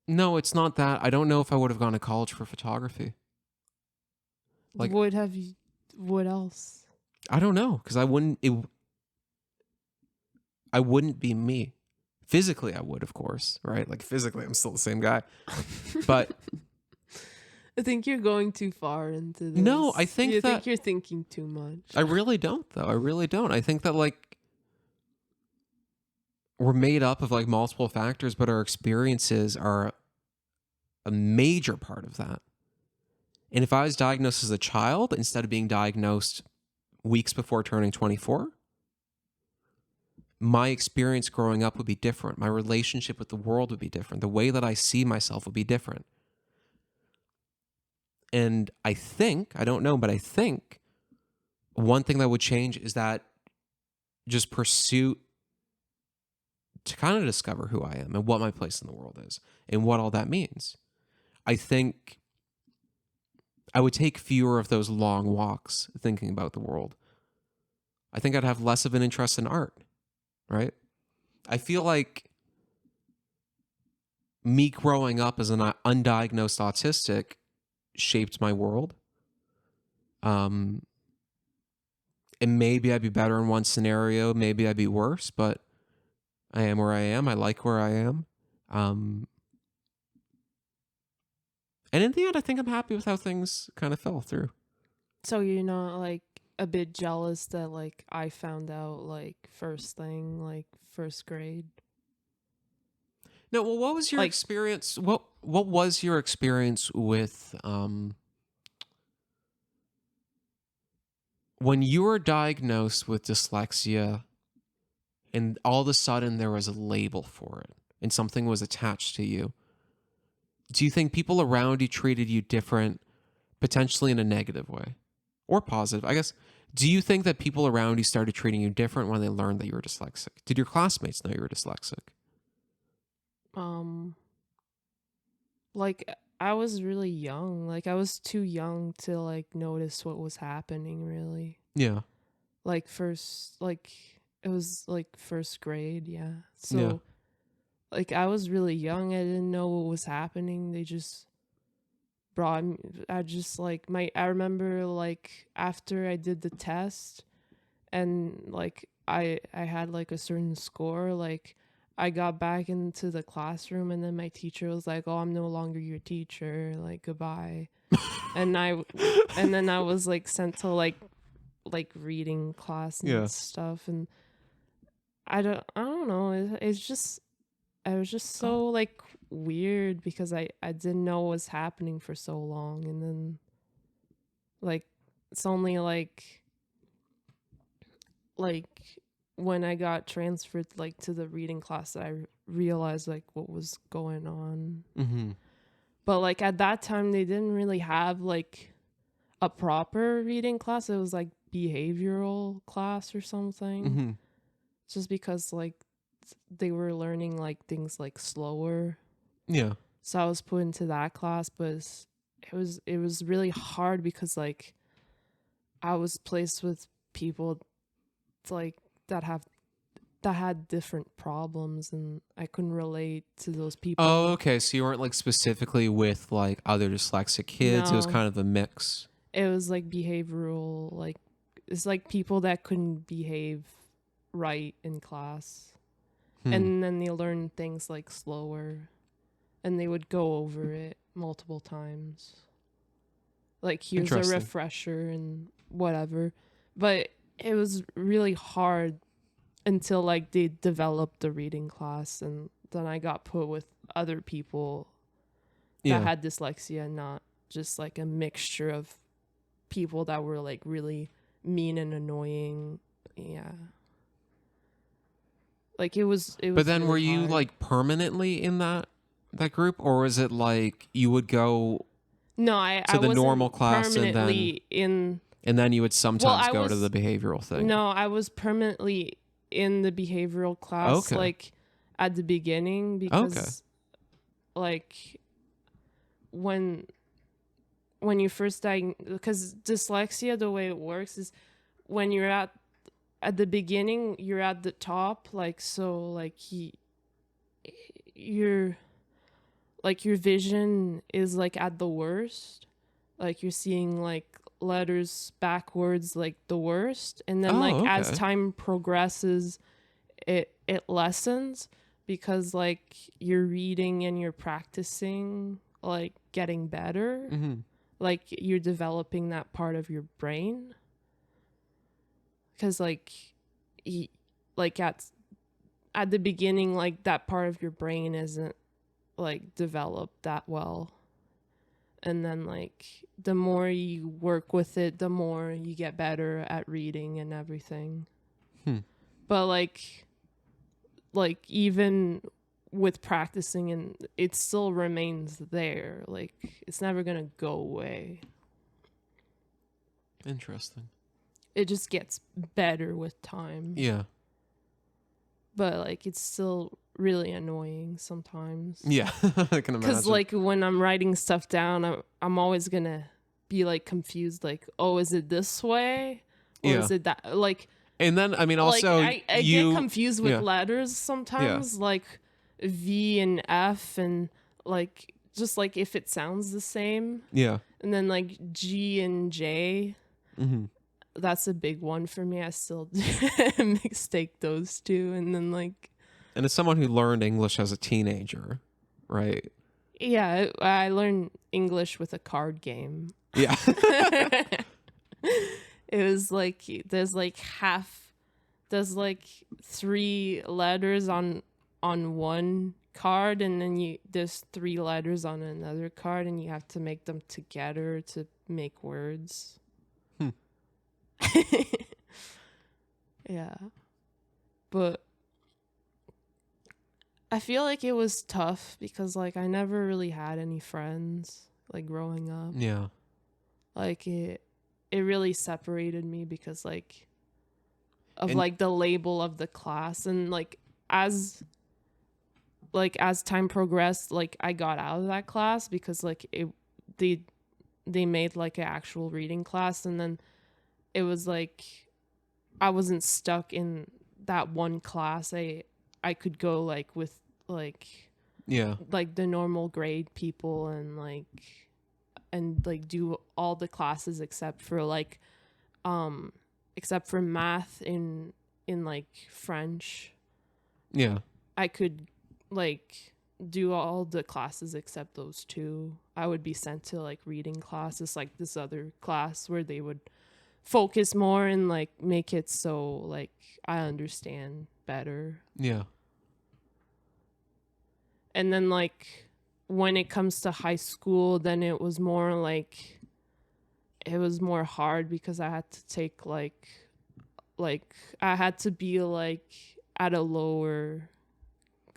No, it's not that. I don't know if I would have gone to college for photography. Like, What else? I don't know, because I wouldn't be me. Physically, I would, of course, right? Like physically, I'm still the same guy. But I think you're going too far into this. no, I think you that think you're thinking too much. I really don't, though. I really don't. I think that like we're made up of like multiple factors, but our experiences are a major part of that. And if I was diagnosed as a child instead of being diagnosed weeks before turning 24, my experience growing up would be different. My relationship with the world would be different. The way that I see myself would be different. And I think, I don't know, but I think one thing that would change is that just pursuit to kind of discover who I am and what my place in the world is and what all that means. I think I would take fewer of those long walks thinking about the world. I think I'd have less of an interest in art, right? I feel like me growing up as an undiagnosed autistic shaped my world. And maybe I'd be better in one scenario, maybe I'd be worse, but I am where I am. I like where I am. And in the end, I think I'm happy with how things kind of fell through. So you're not like a bit jealous that like I found out like first thing, like first grade? No, well, what was your experience? What was your experience with when you were diagnosed with dyslexia and all of a sudden there was a label for it and something was attached to you? Do you think people around you treated you different, potentially in a negative way or positive? I guess, do you think that people around you started treating you different when they learned that you were dyslexic? Did your classmates know you were dyslexic? Like I was really young. Like I was too young to like notice what was happening really. Yeah. Like it was like first grade, yeah. So Yeah. like I was really young. I didn't know what was happening. They just brought me. I remember like after I did the test and like I had like a certain score, like I got back into the classroom and then my teacher was like, "Oh, I'm no longer your teacher. Like goodbye." and then I was like sent to like reading class and stuff, and I don't know. It's just I was just so like weird because I didn't know what was happening for so long, and then Like it's only like when I got transferred like to the reading class that I realized like what was going on. Mm-hmm. But like at that time they didn't really have like a proper reading class. It was like behavioral class or something. Mm-hmm. Just because like they were learning like things like slower. Yeah. So I was put into that class, but it was really hard because like I was placed with people like that had different problems and I couldn't relate to those people. Oh, okay. So you weren't like specifically with like other dyslexic kids. It was No. kind of a mix. It was like behavioral, like it's like people that couldn't behave right in class. And then they learn things like slower and they would go over it multiple times. Like here's a Interesting. refresher and whatever. But it was really hard until like they developed the reading class and then I got put with other people that had dyslexia, not just like a mixture of people that were like really mean and annoying. Yeah. Like it was But then really were you hard. like permanently in that group, or was it like you would go No, I to the wasn't normal class permanently in. and then you would sometimes I go to was- the behavioral thing? No, I was permanently in the behavioral class Okay. like at the beginning because like when you first because dyslexia, the way it works is when you're at the beginning you're at the top, like so like your vision is like at the worst, like you're seeing like letters backwards like the worst, and then as okay. time progresses it lessens because like you're reading and you're practicing like getting better. Mm-hmm. Like you're developing that part of your brain because like at the beginning like that part of your brain isn't like developed that well, and then like the more you work with it the more you get better at reading and everything. But like even with practicing and it still remains there, like it's never gonna go away. Interesting. It just gets better with time. Yeah. But like it's still really annoying sometimes. Yeah. I can imagine. Because like when I'm writing stuff down, I'm always gonna be like confused, like, oh, is it this way or is it that? Like, and then I mean also like I you get confused with yeah. letters sometimes, like V and F, and like just like if it sounds the same. Yeah. And then like G and J. Mm-hmm. That's a big one for me. I still mistake those two, and then like. And as someone who learned English as a teenager, right? Yeah, I learned English with a card game. Yeah. It was like there's like 3 letters on one card, and then there's 3 letters on another card, and you have to make them together to make words. Yeah. But I feel like it was tough because like I never really had any friends like growing up. Yeah. Like it really separated me because like of And- like the label of the class, and like as time progressed, like I got out of that class because like they made like an actual reading class, and then it was like I wasn't stuck in that one class. I could go like with like the normal grade people and like do all the classes except for math in like French. Yeah. I could like do all the classes except those 2. I would be sent to like reading classes, like this other class where they would focus more and like make it so like I understand better. Yeah. And then like when it comes to high school, then it was more like it was more hard because I had to take like I had to be like at a lower,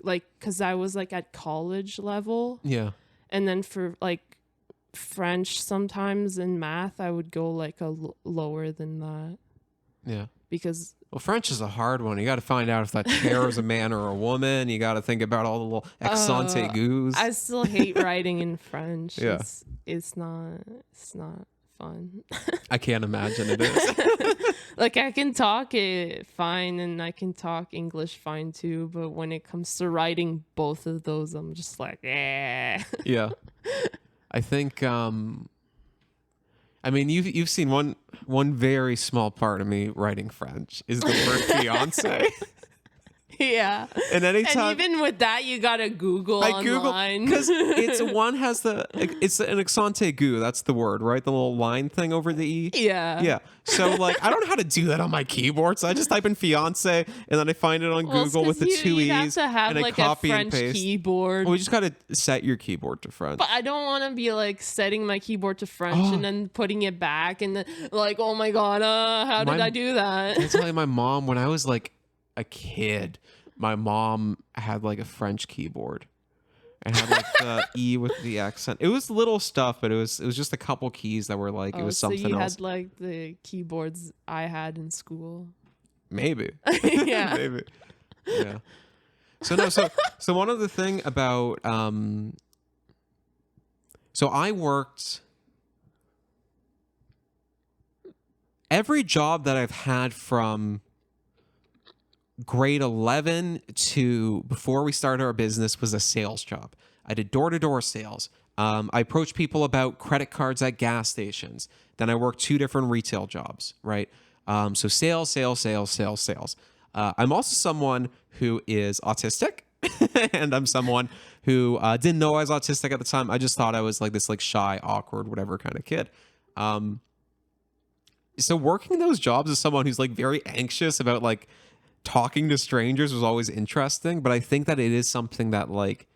like, because I was like at college level. Yeah. And then for like French sometimes and math, I would go like lower than that. Yeah. Because Well, French is a hard one. You got to find out if that chair is a man or a woman. You got to think about all the little accent aigus. I still hate writing in French. Yeah. It's not fun. I can't imagine it is. Like, I can talk it fine and I can talk English fine too, but when it comes to writing both of those, I'm just like, eh. Yeah. I think I mean you've seen one very small part of me writing French is the word fiance. Yeah. And anytime, and even with that, you gotta Google online. because it's an accent aigu. That's the word, right? The little line thing over the e. Yeah. Yeah. So like, I don't know how to do that on my keyboard. So I just type in fiance, and then I find it on Google with the two you'd e's, have to have and I like copy a and French paste. keyboard. Well, we just gotta set your keyboard to French. But I don't want to be like setting my keyboard to French and then putting it back and then like, oh my god, how did I do that? I tell you, my mom, when I was like a kid, my mom had like a French keyboard and had like the E with the accent. It was little stuff, but it was just a couple keys that were like, it was something so you else. had like the keyboards I had in school. Maybe. Yeah. Maybe. Yeah. So one other thing about so I worked every job that I've had from grade 11 to before we started our business was a sales job. I did door-to-door sales. I approached people about credit cards at gas stations. Then I worked 2 different retail jobs, right? So sales. I'm also someone who is autistic, and I'm someone who didn't know I was autistic at the time. I just thought I was like this like shy, awkward, whatever kind of kid. So working those jobs as someone who's like very anxious about like talking to strangers was always interesting, but I think that it is something that like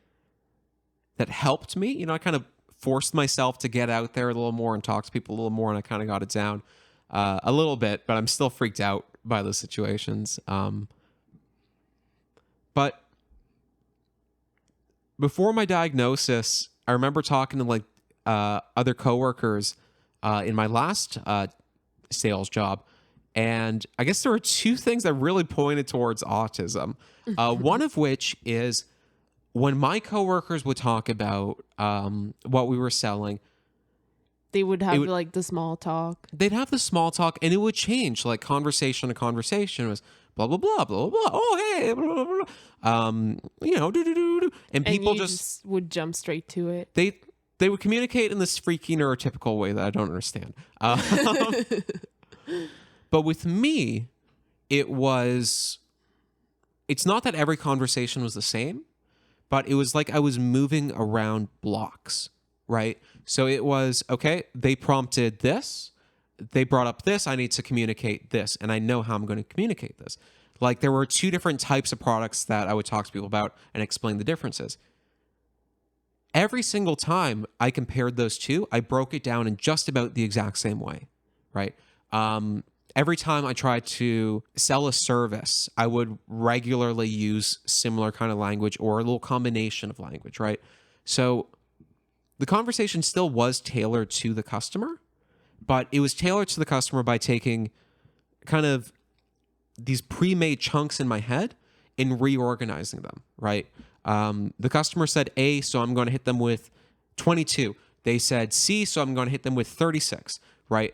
that helped me. You know, I kind of forced myself to get out there a little more and talk to people a little more, and I kind of got it down a little bit, but I'm still freaked out by those situations. But before my diagnosis, I remember talking to like other coworkers in my last sales job. And I guess there were 2 things that really pointed towards autism. One of which is when my coworkers would talk about what we were selling, they would have like the small talk. They'd have the small talk, and it would change like conversation to conversation. It was blah blah blah blah blah. Oh hey, blah, blah, blah. You know, and people just would jump straight to it. They would communicate in this freaky neurotypical way that I don't understand. But with me, it's not that every conversation was the same, but it was like I was moving around blocks, right? So it was, okay, they prompted this, they brought up this, I need to communicate this, and I know how I'm going to communicate this. Like there were 2 different types of products that I would talk to people about and explain the differences. Every single time I compared those 2, I broke it down in just about the exact same way, right? Every time I tried to sell a service, I would regularly use similar kind of language or a little combination of language, right? So the conversation still was tailored to the customer, but it was tailored to the customer by taking kind of these pre-made chunks in my head and reorganizing them, right? The customer said A, so I'm going to hit them with 22. They said C, so I'm going to hit them with 36, right?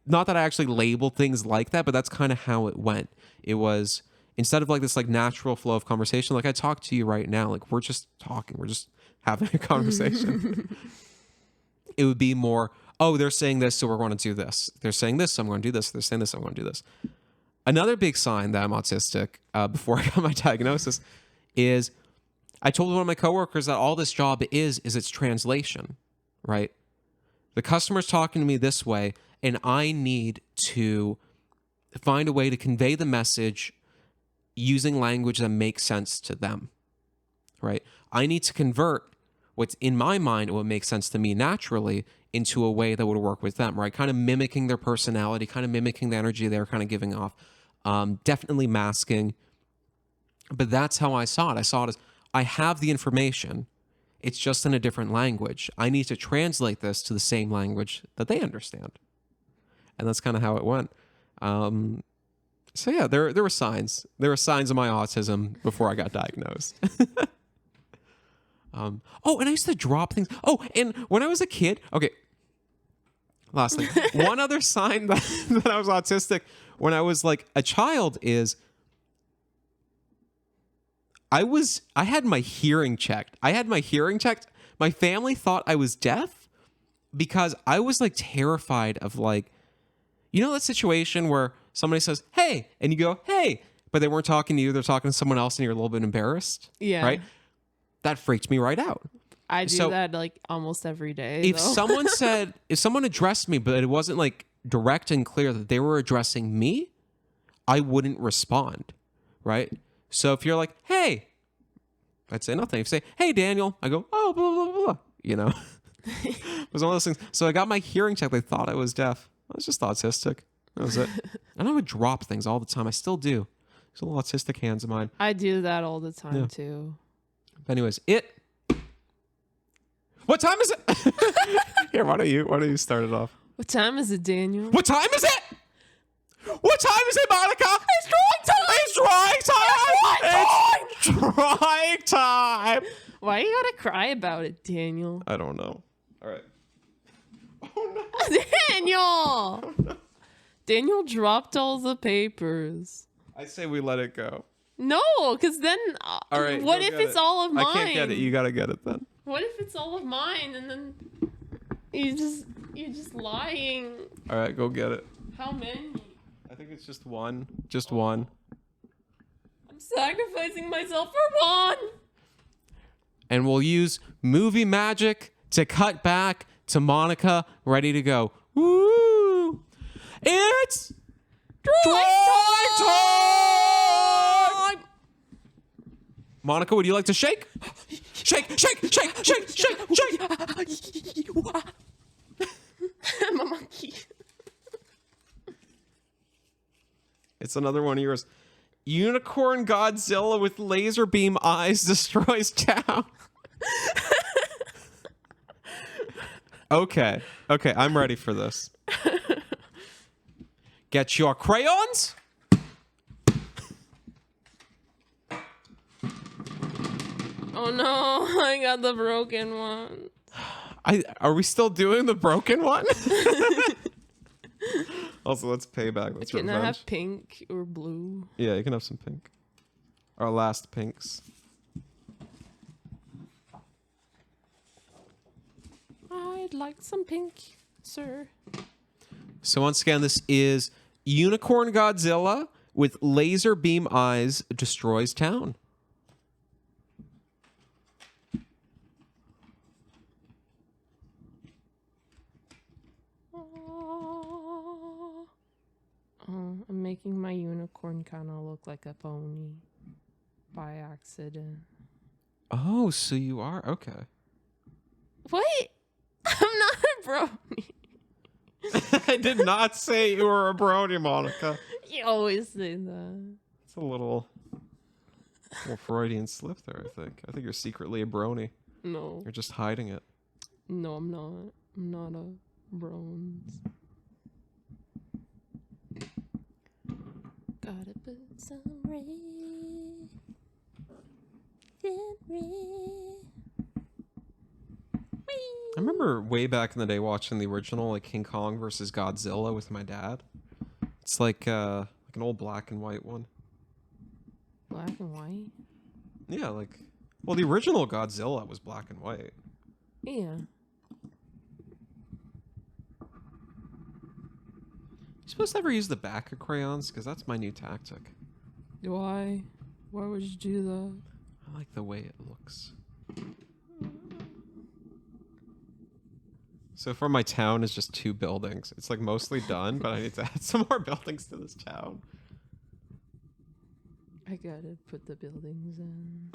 Not that I actually labeled things like that, but that's kind of how it went. It was, instead of like this like natural flow of conversation, like I talk to you right now, like we're just talking, we're just having a conversation. It would be more, oh, they're saying this, so we're going to do this. They're saying this, so I'm going to do this. They're saying this, so I'm going to do this. Another big sign that I'm autistic, before I got my diagnosis, is I told one of my coworkers that all this job is its translation, right? The customer's talking to me this way, and I need to find a way to convey the message using language that makes sense to them, right? I need to convert what's in my mind, what makes sense to me naturally, into a way that would work with them, right? Kind of mimicking their personality, kind of mimicking the energy they're kind of giving off. Definitely masking. But that's how I saw it. I saw it as I have the information. It's just in a different language. I need to translate this to the same language that they understand. And that's kind of how it went. So yeah, there were signs. There were signs of my autism before I got diagnosed. And I used to drop things. Oh, and when I was a kid, okay, last thing. One other sign that I was autistic when I was like a child is I had my hearing checked. My family thought I was deaf because I was like terrified of like, you know, that situation where somebody says, "Hey," and you go, "Hey," but they weren't talking to you. They're talking to someone else and you're a little bit embarrassed. Yeah. Right? That freaked me right out. I do that like almost every day. If someone addressed me, but it wasn't like direct and clear that they were addressing me, I wouldn't respond. Right? So if you're like, "Hey," I'd say nothing. If you say, "Hey, Daniel," I go, "Oh, blah, blah, blah, blah." You know? It was one of those things. So I got my hearing checked. They thought I was deaf. I was just autistic. That was it. And I would drop things all the time. I still do. There's little autistic hands of mine. I do that all the time too. But anyways, what time is it? Here, why don't you start it off? What time is it, Daniel? What time is it? What time is it, Monica? It's drawing time! It's drawing time! It's drawing time! Why you gotta cry about it, Daniel? I don't know. All right. Oh, no. Daniel! Oh, no. Daniel dropped all the papers. I say we let it go. No, because then All right, what if it's all of mine? I can't get it. You gotta get it then. What if it's all of mine and then you're just lying? All right, go get it. How many? I think it's just one. Just one. I'm sacrificing myself for one. And we'll use movie magic to cut back to Monica ready to go. Woo! It's drawing time! Monica, would you like to shake? Shake, shake, shake, shake, shake, shake! I'm a monkey. It's another one of yours. Unicorn Godzilla with laser beam eyes destroys town. Okay, I'm ready for this. Get your crayons. Oh no, I got the broken one. Are we still doing the broken one? Also, let's pay back. Let's Can revenge. I have pink or blue? Yeah, you can have some pink. Our last pinks. I'd like some pink, sir. So once again, this is Unicorn Godzilla with laser beam eyes destroys town. Oh, I'm making my unicorn kind of look like a pony by accident. Oh, so you are? Okay. What? I'm not a brony. I did not say you were a brony, Monica. You always say that. It's a little Freudian slip there, I think. I think you're secretly a brony. No. You're just hiding it. No, I'm not. I'm not a bronze. Gotta put some red in red. I remember way back in the day watching the original, like King Kong versus Godzilla with my dad. It's like an old black and white one. Black and white? Yeah, well, the original Godzilla was black and white. Yeah. You supposed to ever use the back of crayons? Because that's my new tactic. Why? Why would you do that? I like the way it looks. So far, my town is just 2 buildings. It's like mostly done, but I need to add some more buildings to this town. I gotta put the buildings in.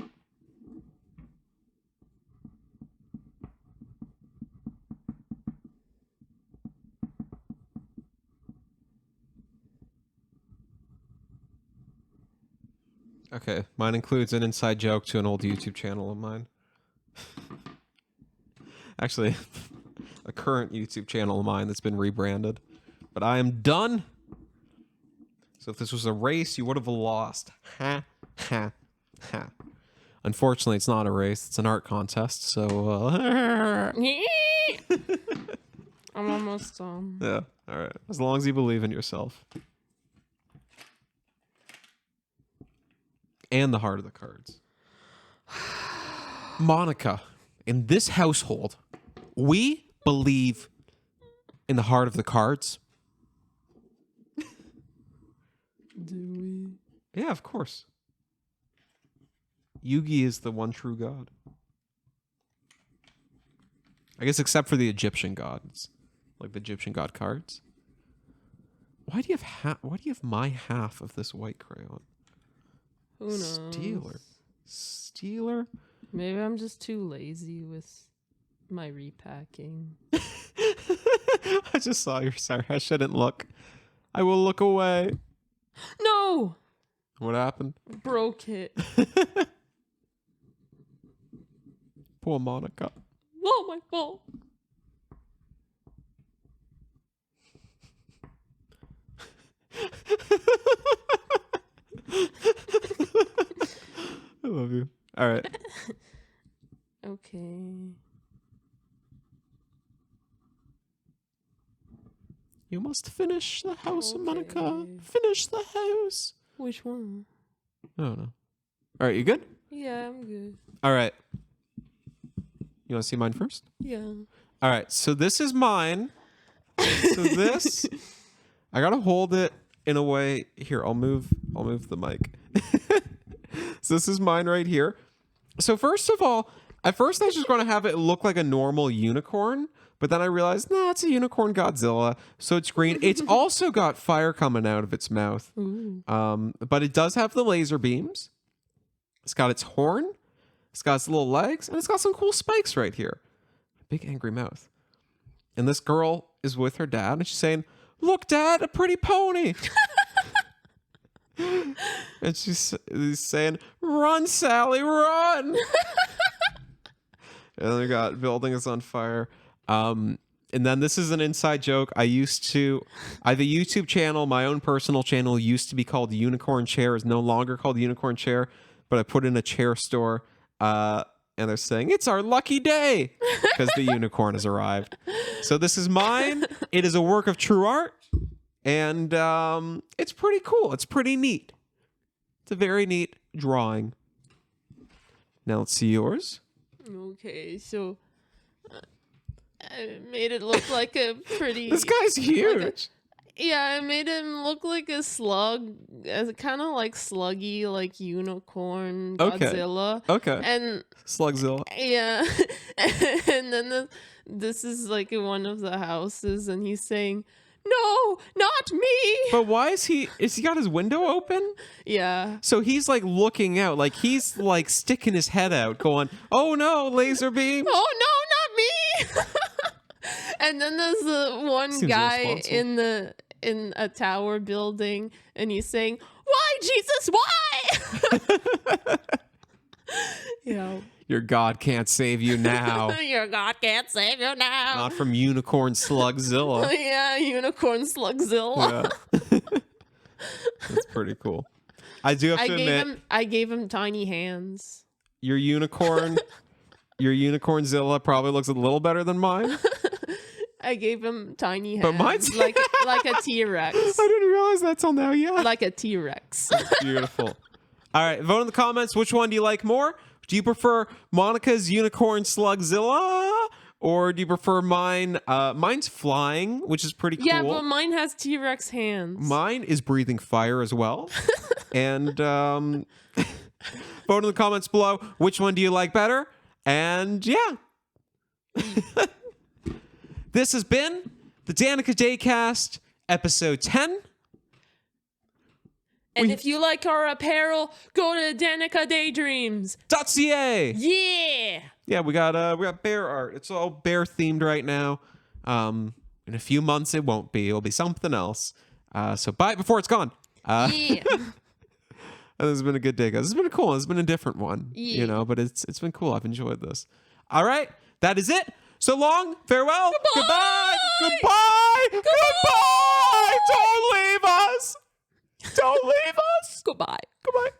Okay, mine includes an inside joke to an old YouTube channel of mine. Actually, a current YouTube channel of mine that's been rebranded. But I am done. So if this was a race, you would have lost. Ha, ha, ha. Unfortunately, it's not a race. It's an art contest. So, I'm almost done. yeah. All right. As long as you believe in yourself. And the heart of the cards. Monica, in this household, we believe in the heart of the cards. Do we? Yeah, of course. Yugi is the one true god. I guess except for the Egyptian gods, like the Egyptian god cards. Why do you have my half of this white crayon? Who knows? Stealer? Maybe I'm just too lazy with my repacking. I just saw your sorry. I shouldn't look. I will look away. No! What happened? Broke it. Poor Monica. Oh my fault. I love you. All right. Okay. You must finish the house, Okay. Monica. Finish the house. Which one? I don't know. All right, you good? Yeah, I'm good. All right. You want to see mine first? Yeah. All right. So this is mine. So this, I gotta hold it in a way. Here, I'll move the mic. So this is mine right here. So first of all, at first I was just going to have it look like a normal unicorn, but then I realized, nah, it's a unicorn Godzilla, so it's green. It's also got fire coming out of its mouth. Ooh. But it does have the laser beams. It's got its horn. It's got its little legs, and it's got some cool spikes right here. Big angry mouth. And this girl is with her dad, and she's saying, "Look, Dad, a pretty pony." And she's saying, "Run, Sally, run!" And they got building is on fire. And then this is an inside joke. I have a YouTube channel. My own personal channel used to be called Unicorn Chair. Is no longer called Unicorn Chair, but I put in a chair store. And they're saying, "It's our lucky day," because the unicorn has arrived. So this is mine. It is a work of true art. And it's pretty cool. It's pretty neat. It's a very neat drawing. Now let's see yours. Okay, so I made it look like a pretty... This guy's huge. Yeah, I made him look like a slug, kind of like sluggy, like unicorn Godzilla. Okay. And Slugzilla. yeah, and then this is like in one of the houses, and he's saying, "No, not me." But why is he got his window open? Yeah. So he's like looking out, like he's like sticking his head out, going, "Oh no, laser beam!" Oh no, not me. And then there's the one Seems guy irresponsible. in a tower building, and he's saying, "Why, Jesus, why?" Yeah. Your God can't save you now. Your God can't save you now. Not from Unicorn Slugzilla. Yeah, unicorn slugzilla. Yeah. That's pretty cool. I do have to admit, I gave him tiny hands. your Unicornzilla probably looks a little better than mine. I gave him tiny hands. But mine's like a T-Rex. I didn't realize that till now. Yeah. Like a T-Rex. Beautiful. All right, vote in the comments. Which one do you like more? Do you prefer Monica's Unicorn Slugzilla, or do you prefer mine? Mine's flying, which is pretty cool. Yeah, but mine has T-Rex hands. Mine is breathing fire as well. And vote in the comments below. Which one do you like better? And yeah. This has been the Danica Daycast, episode 10. And if you like our apparel, go to Danica Daydreams. .ca. Yeah. Yeah, we got bear art. It's all bear themed right now. In a few months, it won't be. It'll be something else. So buy it before it's gone. Yeah. And this has been a good Daycast. This has been a cool one. It's been a different one, Yeah. you know, but it's been cool. I've enjoyed this. All right. That is it. So long. Farewell. Goodbye. Goodbye. Goodbye. Don't leave us. Don't leave us. Goodbye. Goodbye.